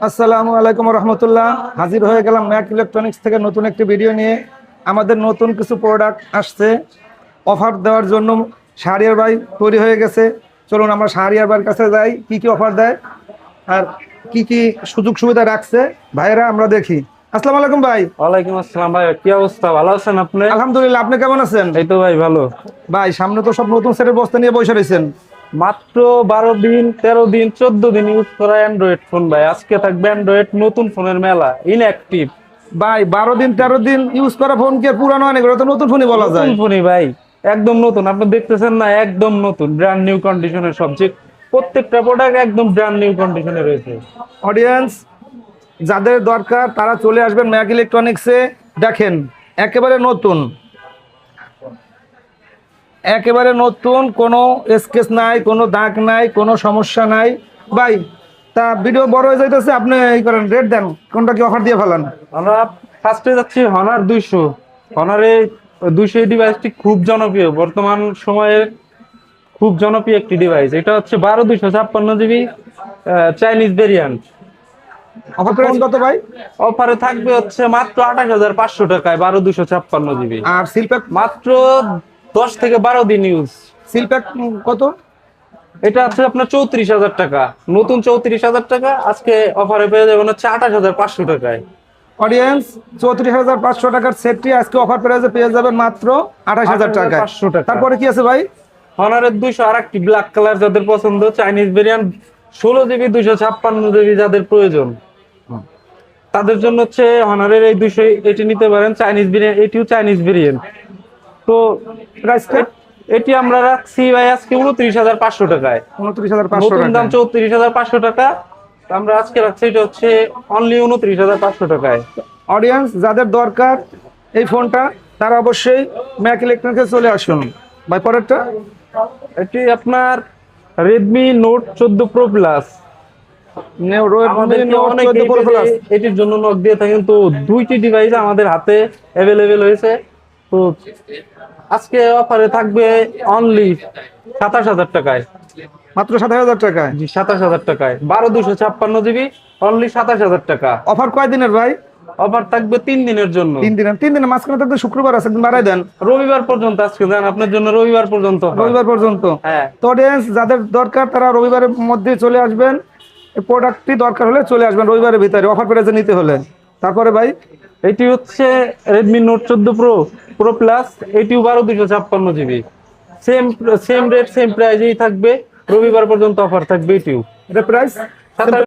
আসসালামু আলাইকুম রহমতুল্লাহ। হাজির হয়ে গেলাম ম্যাক ইলেকট্রনিক্স থেকে নতুন একটি ভিডিও নিয়ে। আমাদের নতুন কিছু প্রোডাক্ট আসছে অফার দেওয়ার জন্য। শাহরিয়ার ভাই তৈরি হয়ে গেছে, চলুন আমরা শাহরিয়ার ভাইয়ের কাছে যাই, কি কি অফার দেয় আর কি কি সুযোগ সুবিধা রাখছে ভাইয়েরা আমরা দেখি। আসসালামু আলাইকুম ভাই। ওয়ালাইকুম আসসালাম ভাই, কি অবস্থা? ভালো আছেন আপনি? আলহামদুলিল্লাহ, আপনি কেমন আছেন? এই তো ভাই ভালো। ভাই সামনে তো সব নতুন সেটের বস্তা নিয়ে বসে রয়েছেন। মাত্র 12 দিন 13 দিন 14 দিন ইউজ করা অ্যান্ড্রয়েড ফোন ভাই। আজকে থাকবে অ্যান্ড্রয়েড নতুন ফোনের মেলা, ইনঅ্যাক্টিভ। ভাই 12 দিন 13 দিন ইউজ করা ফোন কি আর পুরানো হয় না? এগুলো তো নতুন ফোনই বলা যায়। নতুন ফোনই ভাই, একদম নতুন। আপনি দেখতেছেন না, একদম নতুন, ব্র্যান্ড নিউ কন্ডিশনের সবচেয়ে প্রত্যেকটা প্রোডাক্ট একদম ব্র্যান্ড নিউ কন্ডিশনে রয়েছে। অডিয়েন্স যাদের দরকার তারা চলে আসবেন ম্যাক ইলেকট্রনিক্সে। দেখেন একেবারে নতুন, একেবারে নতুন, কোনো স্কেচ নাই, কোনো দাগ নাই, কোনো সমস্যা নাই। ভাই তা ভিডিও বড় হয়ে যাইতেছে, আপনি এই করেন, রেট দেন, কোনটা কি অফার দিয়ে ফেলান। আমরা ফার্স্টে যাচ্ছি হনার 200। হনারে 200 এই ডিভাইসটি খুব জনপ্রিয়, বর্তমান সময়ে খুব জনপ্রিয় একটি ডিভাইস। এটা হচ্ছে 12 256 GB Chinese variant. Offer price কত ভাই? অফারে থাকবে হচ্ছে মাত্র 28,500 টাকায় 12 256 জিবি। আর সিলপ্যাক? মাত্র 10 থেকে 12 দিন ইউজ। সিলপ্যাক কত? এটা আছে আপনার 34,000 টাকা, নতুন 34,000 টাকা। আজকে অফারে পেয়ে যাবেন হচ্ছে 28,500 টাকায়। অডিয়েন্স 34,500 টাকার সেটটি আজকে অফার প্রাইসে পেয়ে যাবেন মাত্র 28,000 টাকায়। 28,500 টাকা। তারপরে কি আছে ভাই? হনারের 200 আর একটি ব্ল্যাক কালার যাদের পছন্দ, চাইনিজ ভেরিয়েন্ট 16 জিবি 256 জিবি যাদের প্রয়োজন, তাদের জন্য হচ্ছে হনারের এই 200 এটি নিতে পারেন। চাইনিজ ভেরিয়েন্ট, এটিও চাইনিজ ভেরিয়েন্ট। তো প্রাইসটা এটি আমরা রাখছি ভাই আজকে 29,500 টাকায়। 29,500 নতুন দাম টাকা। 34,500 টাকা, আমরা আজকে রাখছি এটা হচ্ছে অনলি 29,500 টাকায়। অডিয়েন্স যাদের দরকার এই ফোনটা তারা অবশ্যই ম্যাক ইলেকট্রনিক্সে চলে আসুন। ভাই পরেরটা? এটি আপনার রেডমি নোট 14 প্রো প্লাস। আমাদেরকে অনেকে এটির জন্য নক দিয়ে থাকেন, তো দুইটি ডিভাইস আমাদের হাতে অ্যাভেলেবেল হয়েছে। তো আজকে অফারে থাকবে অনলি 27,000 টাকায়। মাত্র 27,000 টাকায়? জি, 27,000 টাকায় 12 256 জিবি, অনলি 27,000 টাকা। অফার কয় দিনের ভাই? অফার থাকবে 3 দিনের জন্য। 3 দিনের? 3 দিনের মাঝখানে থাকতে শুক্রবার আছে, একদিন বাড়াই দেন। রবিবার পর্যন্ত আজকে দেন, আপনার জন্য রবিবার পর্যন্ত offer। রবিবার পর্যন্ত? হ্যাঁ। তো অডিয়েন্স যাদের দরকার তারা রবিবারের মধ্যে চলে আসবেন। এই প্রোডাক্টটি দরকার হলে চলে আসবেন রবিবারের ভিতরে, অফার প্রাইসে নিতে হলে। তারপরে ভাই? এটি হচ্ছে Redmi note 14 pro pro plus. এটিও 12 256 GB, same same rate same প্রাইজেই থাকবে, রবিবার পর্যন্ত অফার থাকবে। এটিও এটা প্রাইস?